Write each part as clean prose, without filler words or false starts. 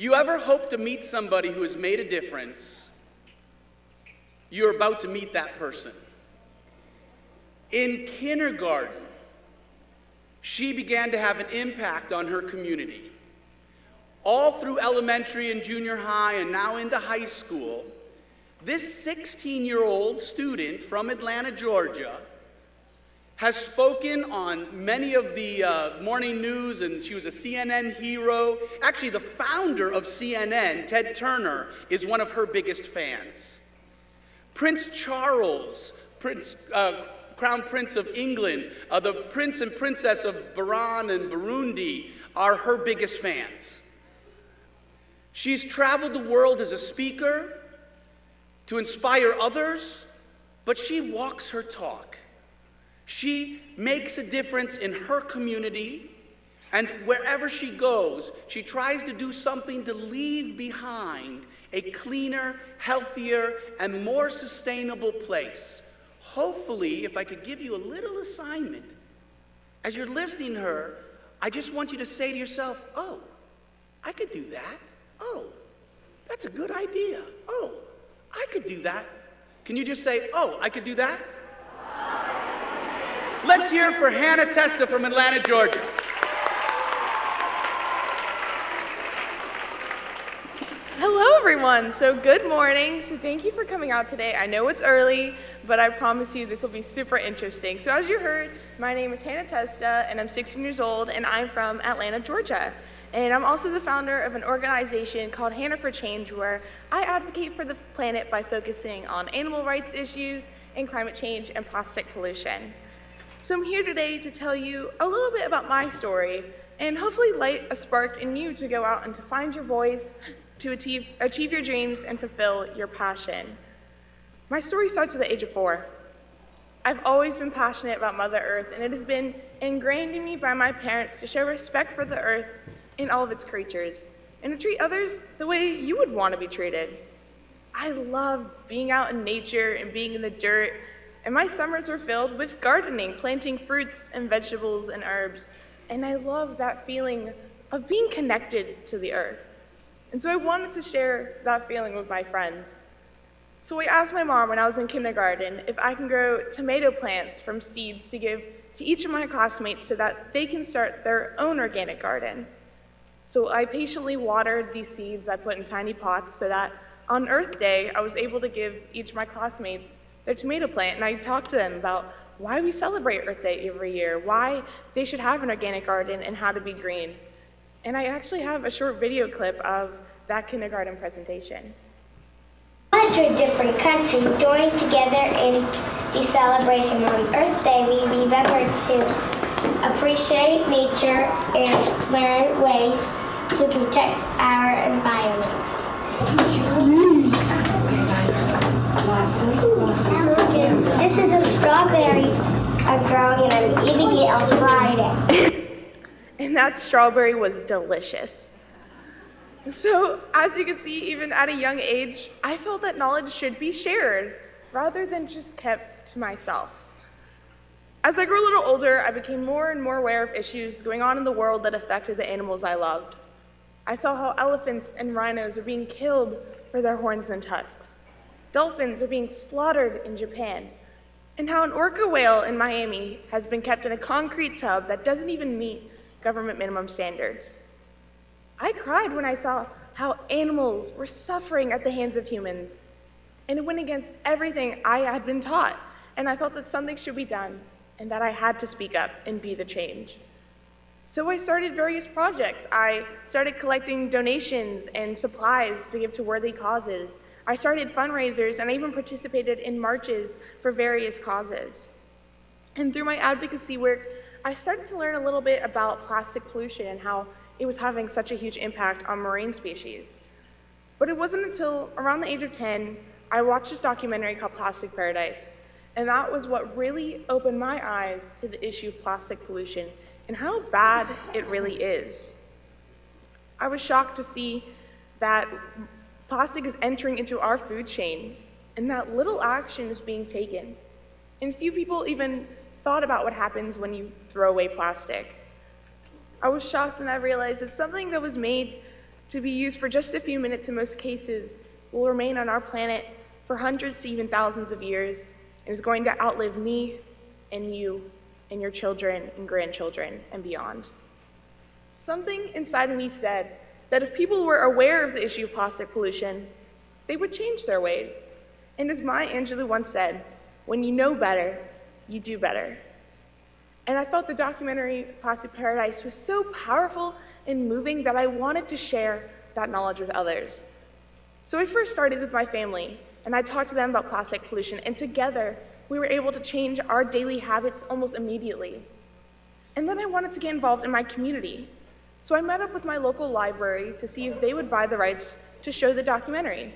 You ever hope to meet somebody who has made a difference? You're about to meet that person. In kindergarten, she began to have an impact on her community. All through elementary and junior high and now into high school, this 16-year-old student from Atlanta, Georgia, has spoken on many of the morning news, and she was a CNN hero. Actually, the founder of CNN, Ted Turner, is one of her biggest fans. Prince Charles, Crown Prince of England, the Prince and Princess of Bahrain and Burundi are her biggest fans. She's traveled the world as a speaker to inspire others, but she walks her talk. She makes a difference in her community, and wherever she goes, she tries to do something to leave behind a cleaner, healthier, and more sustainable place. Hopefully, if I could give you a little assignment, as you're listening to her, I just want you to say to yourself, oh, I could do that. Oh, that's a good idea. Oh, I could do that. Can you just say, oh, I could do that? Let's hear for Hanna Testa from Atlanta, Georgia. Hello, everyone. So good morning. So thank you for coming out today. I know it's early, but I promise you this will be super interesting. So as you heard, my name is Hanna Testa, and I'm 16 years old, and I'm from Atlanta, Georgia. And I'm also the founder of an organization called Hanna for Change, where I advocate for the planet by focusing on animal rights issues and climate change and plastic pollution. So I'm here today to tell you a little bit about my story and hopefully light a spark in you to go out and to find your voice, to achieve your dreams and fulfill your passion. My story starts at the age of 4. I've always been passionate about Mother Earth, and it has been ingrained in me by my parents to show respect for the earth and all of its creatures, and to treat others the way you would want to be treated. I love being out in nature and being in the dirt, and my summers were filled with gardening, planting fruits and vegetables and herbs, and I love that feeling of being connected to the earth. And so I wanted to share that feeling with my friends. So I asked my mom when I was in kindergarten if I can grow tomato plants from seeds to give to each of my classmates so that they can start their own organic garden. So I patiently watered these seeds I put in tiny pots so that on Earth Day, I was able to give each of my classmates their tomato plant, and I talked to them about why we celebrate Earth Day every year, why they should have an organic garden, and how to be green. And I actually have a short video clip of that kindergarten presentation. 100 different countries joined together in the celebration on Earth Day. We remember to appreciate nature and learn ways to protect our environment. This is a strawberry I'm growing, and I'm eating it on Friday. And that strawberry was delicious. So, as you can see, even at a young age, I felt that knowledge should be shared rather than just kept to myself. As I grew a little older, I became more and more aware of issues going on in the world that affected the animals I loved. I saw how elephants and rhinos are being killed for their horns and tusks. Dolphins are being slaughtered in Japan, and how an orca whale in Miami has been kept in a concrete tub that doesn't even meet government minimum standards. I cried when I saw how animals were suffering at the hands of humans, and it went against everything I had been taught, and I felt that something should be done, and that I had to speak up and be the change. So I started various projects. I started collecting donations and supplies to give to worthy causes. I started fundraisers, and I even participated in marches for various causes. And through my advocacy work, I started to learn a little bit about plastic pollution and how it was having such a huge impact on marine species. But it wasn't until around the age of 10, I watched this documentary called Plastic Paradise. And that was what really opened my eyes to the issue of plastic pollution and how bad it really is. I was shocked to see that plastic is entering into our food chain and that little action is being taken. And few people even thought about what happens when you throw away plastic. I was shocked when I realized that something that was made to be used for just a few minutes in most cases, will remain on our planet for hundreds to even thousands of years, and is going to outlive me and you and your children and grandchildren and beyond. Something inside of me said that if people were aware of the issue of plastic pollution, they would change their ways. And as Maya Angelou once said, when you know better, you do better. And I felt the documentary Plastic Paradise was so powerful and moving that I wanted to share that knowledge with others. So I first started with my family, and I talked to them about plastic pollution, and together we were able to change our daily habits almost immediately. And then I wanted to get involved in my community. So I met up with my local library to see if they would buy the rights to show the documentary.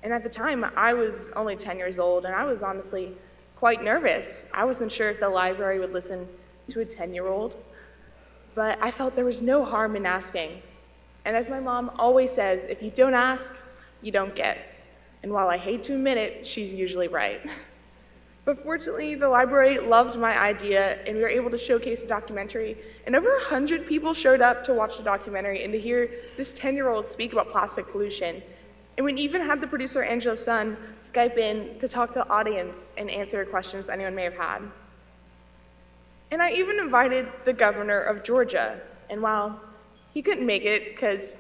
And at the time, I was only 10 years old, and I was honestly quite nervous. I wasn't sure if the library would listen to a 10-year-old, but I felt there was no harm in asking. And as my mom always says, if you don't ask, you don't get. And while I hate to admit it, she's usually right. But fortunately, the library loved my idea, and we were able to showcase the documentary, and over 100 people showed up to watch the documentary and to hear this 10-year-old speak about plastic pollution. And we even had the producer, Angela's son, Skype in to talk to the audience and answer questions anyone may have had. And I even invited the governor of Georgia, and while he couldn't make it, because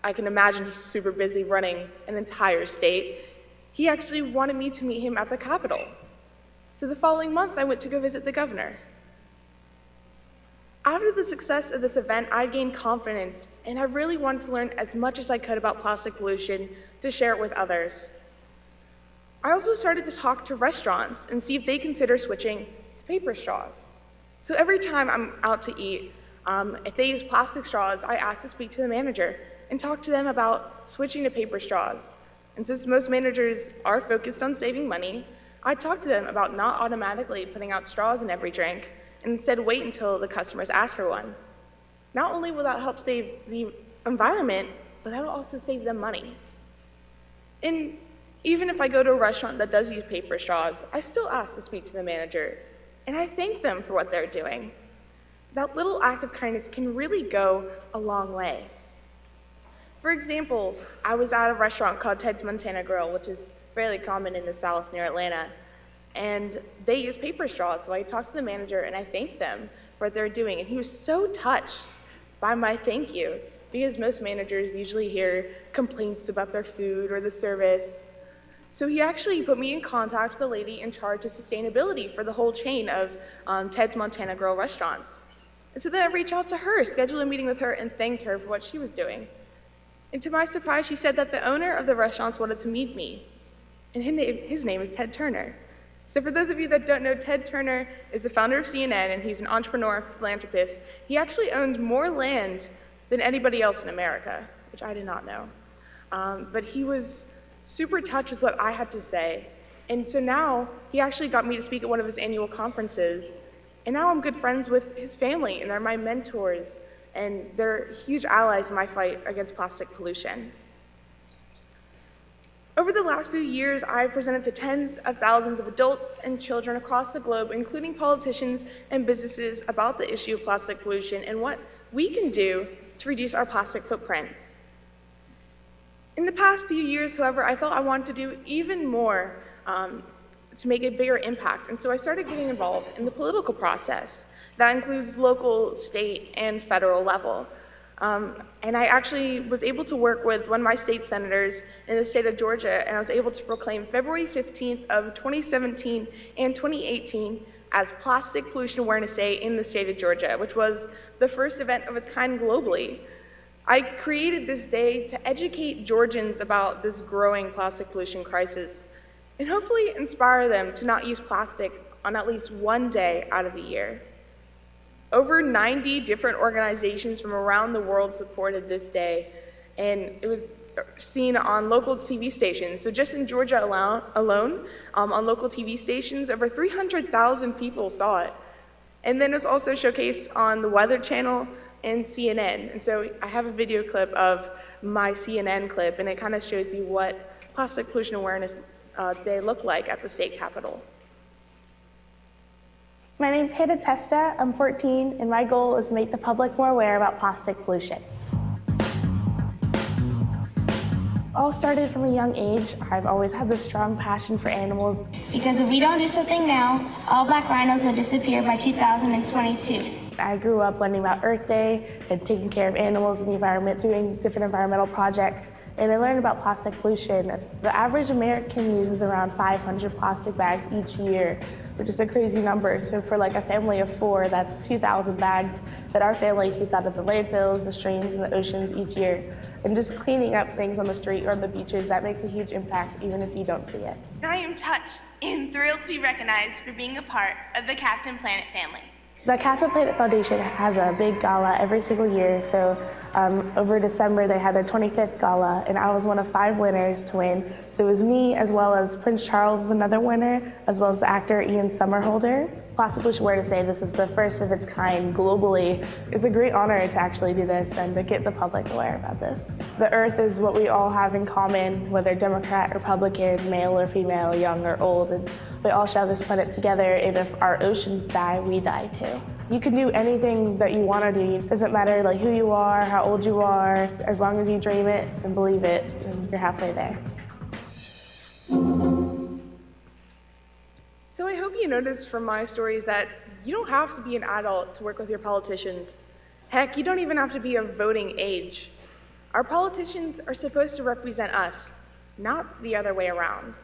I can imagine he's super busy running an entire state, he actually wanted me to meet him at the Capitol. So the following month, I went to go visit the governor. After the success of this event, I gained confidence, and I really wanted to learn as much as I could about plastic pollution to share it with others. I also started to talk to restaurants and see if they consider switching to paper straws. So every time I'm out to eat, if they use plastic straws, I ask to speak to the manager and talk to them about switching to paper straws. And since most managers are focused on saving money, I talk to them about not automatically putting out straws in every drink, and instead wait until the customers ask for one. Not only will that help save the environment, but that'll also save them money. And even if I go to a restaurant that does use paper straws, I still ask to speak to the manager, and I thank them for what they're doing. That little act of kindness can really go a long way. For example, I was at a restaurant called Ted's Montana Grill, which is fairly common in the South near Atlanta, and they use paper straws, so I talked to the manager and I thanked them for what they're doing, and he was so touched by my thank you, because most managers usually hear complaints about their food or the service. So he actually put me in contact with the lady in charge of sustainability for the whole chain of Ted's Montana Grill restaurants. And so then I reached out to her, scheduled a meeting with her, and thanked her for what she was doing. And to my surprise, she said that the owner of the restaurants wanted to meet me, and his name is Ted Turner. So for those of you that don't know, Ted Turner is the founder of CNN, and he's an entrepreneur, philanthropist. He actually owns more land than anybody else in America, which I did not know. But he was super touched with what I had to say. And so now he actually got me to speak at one of his annual conferences. And now I'm good friends with his family, and they're my mentors, and they're huge allies in my fight against plastic pollution. Over the last few years, I've presented to tens of thousands of adults and children across the globe, including politicians and businesses, about the issue of plastic pollution and what we can do to reduce our plastic footprint. In the past few years, however, I felt I wanted to do even more to make a bigger impact, and so I started getting involved in the political process. That includes local, state, and federal level. And I actually was able to work with one of my state senators in the state of Georgia, and I was able to proclaim February 15th of 2017 and 2018 as Plastic Pollution Awareness Day in the state of Georgia, which was the first event of its kind globally. I created this day to educate Georgians about this growing plastic pollution crisis, and hopefully inspire them to not use plastic on at least one day out of the year. Over 90 different organizations from around the world supported this day, and it was seen on local TV stations. So just in Georgia alone, on local TV stations, over 300,000 people saw it. And then it was also showcased on the Weather Channel and CNN. And so I have a video clip of my CNN clip, and it kind of shows you what Plastic Pollution Awareness Day looked like at the state capitol. My name is Hanna Testa, I'm 14, and my goal is to make the public more aware about plastic pollution. All started from a young age. I've always had this strong passion for animals. Because if we don't do something now, all black rhinos will disappear by 2022. I grew up learning about Earth Day and taking care of animals in the environment, doing different environmental projects. And I learned about plastic pollution. The average American uses around 500 plastic bags each year, which is a crazy number. So for like a family of 4, that's 2,000 bags that our family keeps out of the landfills, the streams, and the oceans each year. And just cleaning up things on the street or on the beaches, that makes a huge impact even if you don't see it. I am touched and thrilled to be recognized for being a part of the Captain Planet family. The Captain Planet Foundation has a big gala every single year. So over December, they had their 25th gala, and I was one of 5 winners to win. So it was me, as well as Prince Charles was another winner, as well as the actor Ian Somerhalder. Plastic Pollution Awareness Day, this is the first of its kind globally. It's a great honor to actually do this and to get the public aware about this. The earth is what we all have in common, whether Democrat, Republican, male or female, young or old, and we all share this planet together, and if our oceans die, we die too. You can do anything that you want to do. It doesn't matter like who you are, how old you are, as long as you dream it and believe it, and you're halfway there. So I hope you noticed from my stories that you don't have to be an adult to work with your politicians. Heck, you don't even have to be of voting age. Our politicians are supposed to represent us, not the other way around.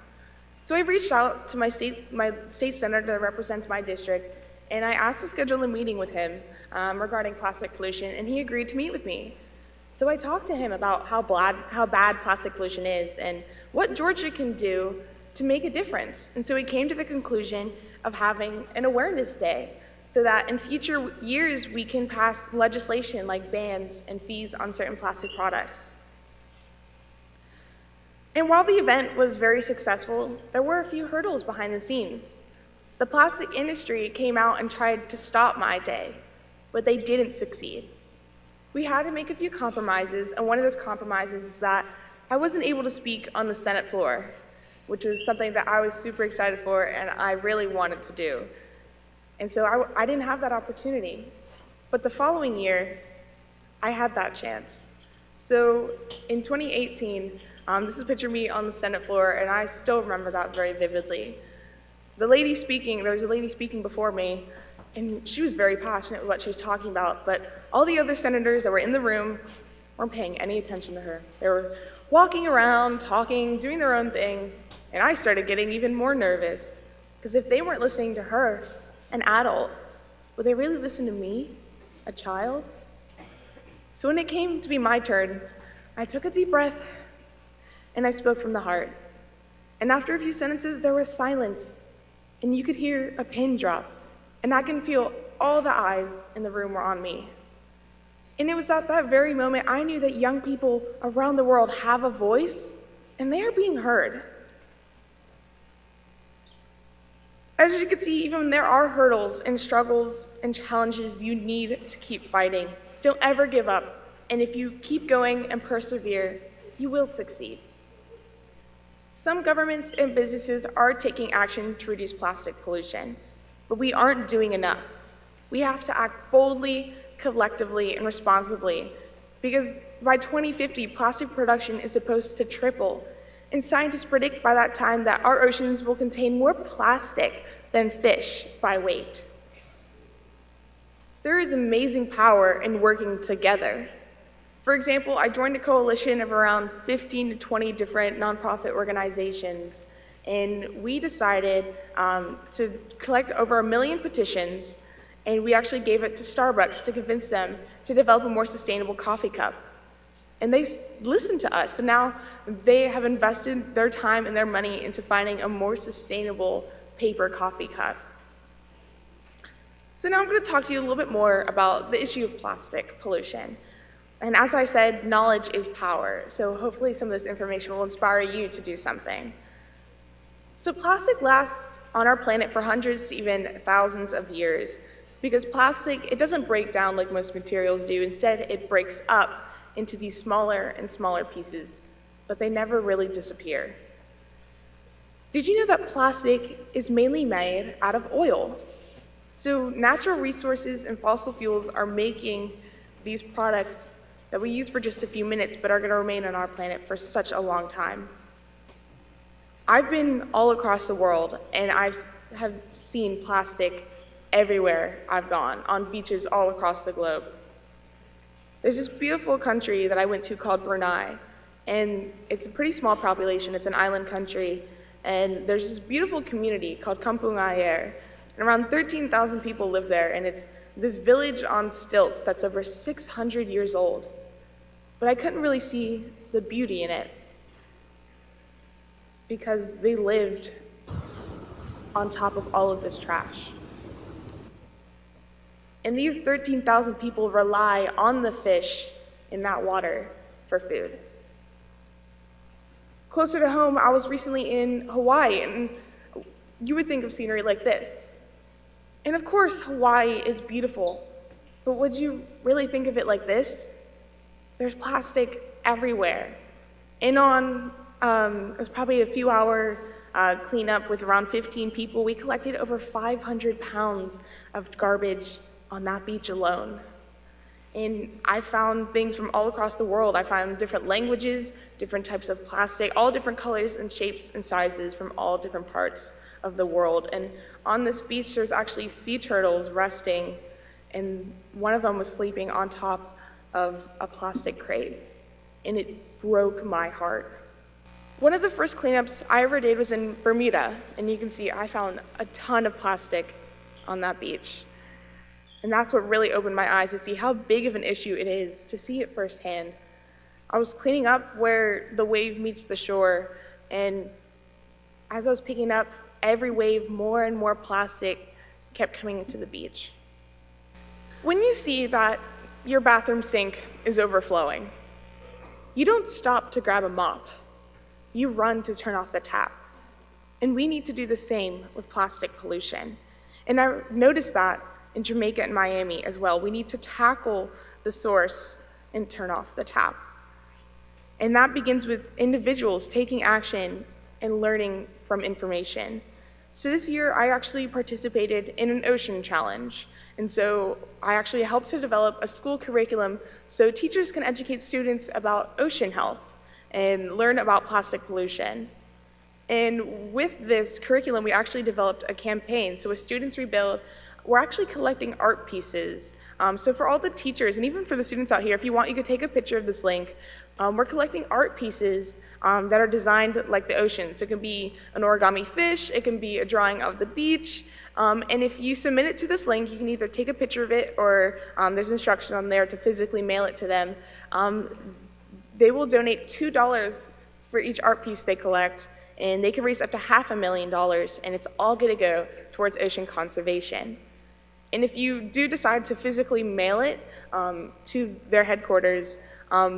So I reached out to my state senator that represents my district, and I asked to schedule a meeting with him regarding plastic pollution, and he agreed to meet with me. So I talked to him about how bad plastic pollution is and what Georgia can do to make a difference. And so we came to the conclusion of having an awareness day so that in future years we can pass legislation like bans and fees on certain plastic products. And while the event was very successful, there were a few hurdles behind the scenes. The plastic industry came out and tried to stop my day, but they didn't succeed. We had to make a few compromises, and one of those compromises is that I wasn't able to speak on the Senate floor, which was something that I was super excited for and I really wanted to do. And so I didn't have that opportunity. But the following year, I had that chance. So in 2018, this is a picture of me on the Senate floor, and I still remember that very vividly. There was a lady speaking before me, and she was very passionate with what she was talking about, but all the other senators that were in the room weren't paying any attention to her. They were walking around, talking, doing their own thing, and I started getting even more nervous, because if they weren't listening to her, an adult, would they really listen to me, a child? So when it came to be my turn, I took a deep breath, and I spoke from the heart. And after a few sentences, there was silence, and you could hear a pin drop, and I can feel all the eyes in the room were on me. And it was at that very moment I knew that young people around the world have a voice, and they are being heard. As you can see, even when there are hurdles and struggles and challenges, you need to keep fighting. Don't ever give up, and if you keep going and persevere, you will succeed. Some governments and businesses are taking action to reduce plastic pollution, but we aren't doing enough. We have to act boldly, collectively, and responsibly, because by 2050, plastic production is supposed to triple, and scientists predict by that time that our oceans will contain more plastic than fish by weight. There is amazing power in working together. For example, I joined a coalition of around 15 to 20 different nonprofit organizations, and we decided to collect over 1 million petitions, and we actually gave it to Starbucks to convince them to develop a more sustainable coffee cup. And they listened to us, so now they have invested their time and their money into finding a more sustainable paper coffee cup. So now I'm going to talk to you a little bit more about the issue of plastic pollution. And as I said, knowledge is power, so hopefully some of this information will inspire you to do something. So plastic lasts on our planet for hundreds to even thousands of years, because plastic, it doesn't break down like most materials do. Instead, it breaks up into these smaller and smaller pieces, but they never really disappear. Did you know that plastic is mainly made out of oil? So natural resources and fossil fuels are making these products that we use for just a few minutes but are going to remain on our planet for such a long time. I've been all across the world, and have seen plastic everywhere I've gone, on beaches all across the globe. There's this beautiful country that I went to called Brunei, and it's a pretty small population. It's an island country, and there's this beautiful community called Kampung Ayer, and around 13,000 people live there, and it's this village on stilts that's over 600 years old. But I couldn't really see the beauty in it because they lived on top of all of this trash. And these 13,000 people rely on the fish in that water for food. Closer to home, I was recently in Hawaii, and you would think of scenery like this. And of course, Hawaii is beautiful, but would you really think of it like this? There's plastic everywhere. And on, it was probably a few hour cleanup with around 15 people, we collected over 500 pounds of garbage on that beach alone. And I found things from all across the world. I found different languages, different types of plastic, all different colors and shapes and sizes from all different parts of the world. And on this beach, there's actually sea turtles resting, and one of them was sleeping on top of a plastic crate. And it broke my heart. One of the first cleanups I ever did was in Bermuda, and you can see I found a ton of plastic on that beach. And that's what really opened my eyes to see how big of an issue it is, to see it firsthand. I was cleaning up where the wave meets the shore, and as I was picking up every wave, more and more plastic kept coming into the beach. When you see that your bathroom sink is overflowing, you don't stop to grab a mop. You run to turn off the tap. And we need to do the same with plastic pollution. And I noticed that in Jamaica and Miami as well. We need to tackle the source and turn off the tap. And that begins with individuals taking action and learning from information. So this year, I actually participated in an ocean challenge. And so I actually helped to develop a school curriculum so teachers can educate students about ocean health and learn about plastic pollution. And with this curriculum, we actually developed a campaign. So as Students Rebuild, we're actually collecting art pieces. So for all the teachers, and even for the students out here, if you want, you could take a picture of this link. We're collecting art pieces that are designed like the ocean. So it can be an origami fish, it can be a drawing of the beach, and if you submit it to this link, you can either take a picture of it or there's instruction on there to physically mail it to them. They will donate $2 for each art piece they collect, and they can raise up to $500,000, and it's all gonna go towards ocean conservation. And if you do decide to physically mail it to their headquarters,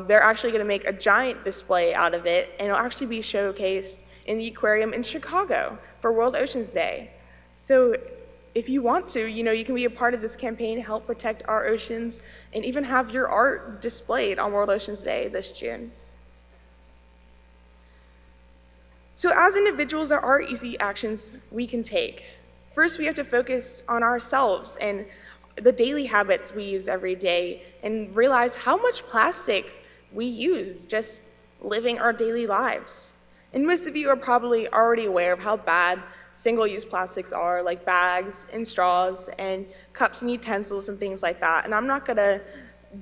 they're actually gonna make a giant display out of it, and it'll actually be showcased in the aquarium in Chicago for World Oceans Day. So if you want to, you can be a part of this campaign, help protect our oceans, and even have your art displayed on World Oceans Day this June. So as individuals, there are easy actions we can take. First, we have to focus on ourselves and the daily habits we use every day and realize how much plastic we use just living our daily lives. And most of you are probably already aware of how bad single-use plastics are, like bags and straws and cups and utensils and things like that. And I'm not gonna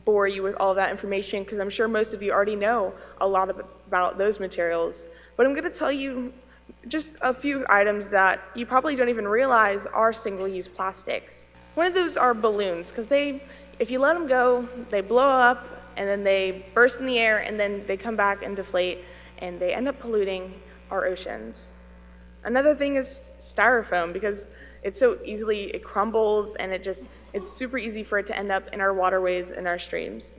bore you with all of that information because I'm sure most of you already know a lot about those materials. But I'm gonna tell you just a few items that you probably don't even realize are single-use plastics. One of those are balloons, because if you let them go, they blow up and then they burst in the air and then they come back and deflate and they end up polluting our oceans. Another thing is styrofoam, because it crumbles and it's super easy for it to end up in our waterways and our streams.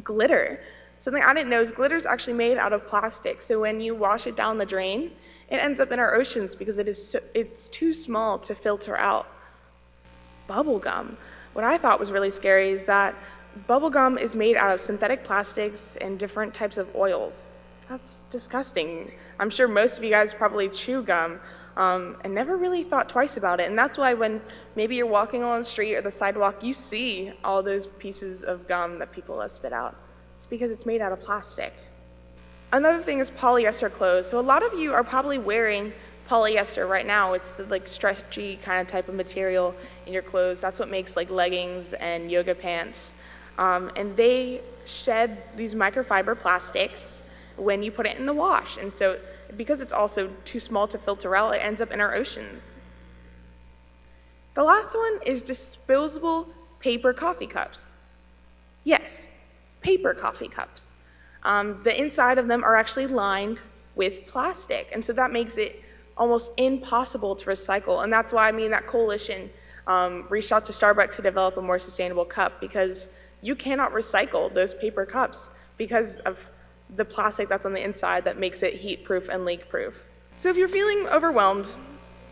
Glitter. Something I didn't know is glitter is actually made out of plastic. So when you wash it down the drain, it ends up in our oceans because it's too small to filter out. Bubblegum. What I thought was really scary is that bubblegum is made out of synthetic plastics and different types of oils. That's disgusting. I'm sure most of you guys probably chew gum, and never really thought twice about it. And that's why when maybe you're walking along the street or the sidewalk, you see all those pieces of gum that people have spit out. It's because it's made out of plastic. Another thing is polyester clothes. So a lot of you are probably wearing polyester right now. It's the stretchy kind of type of material in your clothes. That's what makes leggings and yoga pants. And they shed these microfiber plastics when you put it in the wash. And so because it's also too small to filter out, it ends up in our oceans. The last one is disposable paper coffee cups. Yes, paper coffee cups. The inside of them are actually lined with plastic, and so that makes it almost impossible to recycle. And that's why that coalition reached out to Starbucks to develop a more sustainable cup, because you cannot recycle those paper cups because of the plastic that's on the inside that makes it heat-proof and leak-proof. So if you're feeling overwhelmed,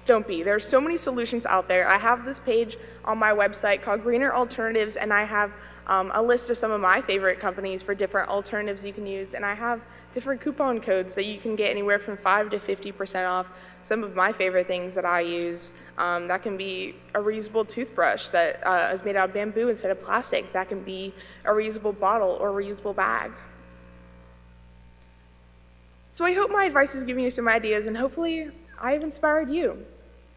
don't be. There's so many solutions out there. I have this page on my website called Greener Alternatives, and I have a list of some of my favorite companies for different alternatives you can use, and I have different coupon codes that you can get anywhere from 5 to 50% off. Some of my favorite things that I use, that can be a reusable toothbrush that is made out of bamboo instead of plastic. That can be a reusable bottle or reusable bag. So I hope my advice is giving you some ideas, and hopefully I've inspired you.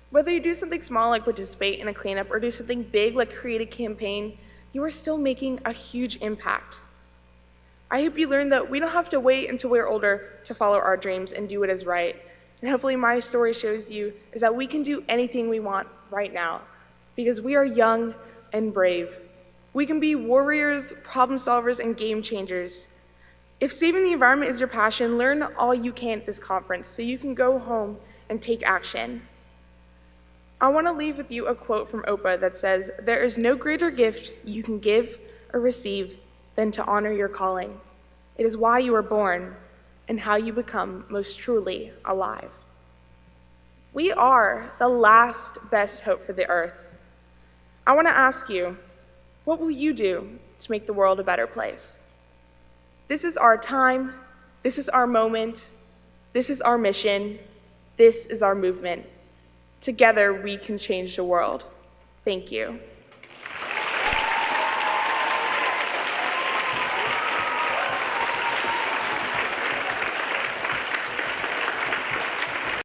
Whether you do something small like participate in a cleanup or do something big like create a campaign, you are still making a huge impact. I hope you learned that we don't have to wait until we're older to follow our dreams and do what is right. And hopefully my story shows you is that we can do anything we want right now because we are young and brave. We can be warriors, problem solvers, and game changers. If saving the environment is your passion, learn all you can at this conference so you can go home and take action. I want to leave with you a quote from Oprah that says, "There is no greater gift you can give or receive than to honor your calling. It is why you are born and how you become most truly alive." We are the last best hope for the earth. I want to ask you, what will you do to make the world a better place? This is our time, this is our moment, this is our mission, this is our movement. Together we can change the world. Thank you.